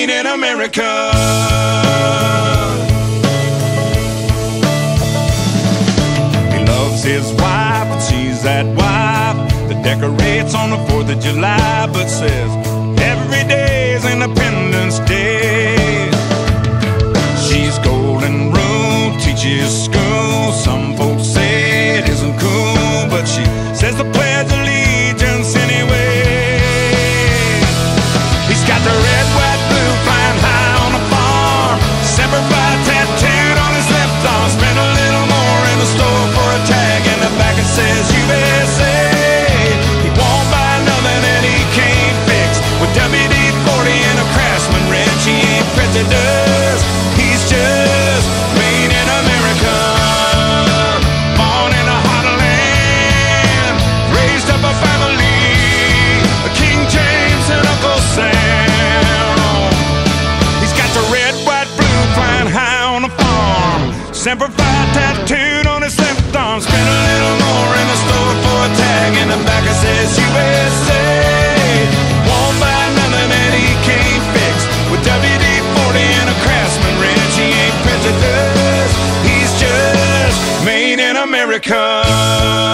made in America. He loves his wife, and she's that wife that decorates on the 4th of July, but says every day is Independence Day. She's golden rule, teaches school. Some folks say it isn't cool, but she says the Pledge of Allegiance anyway. He's got the red, white, blue flying high on the farm. Semper Fi tattooed on his left arm. Spent a little more in the store for a tag in the back it says USA. He won't buy nothing that he can't fix. With WD-40 and a Craftsman wrench, he ain't prejudice. He's just made in America. Born in a hot land, raised up a family, King James and Uncle Sam. He's got the red, white, blue flying high on the farm. Semper Fi tattooed on his left arm. Spent a little more in the store for a tag in the back it says USA. Won't buy nothing that he can't fix. With WD-40 and a Craftsman wrench, he ain't prejudiced. He's just made in America.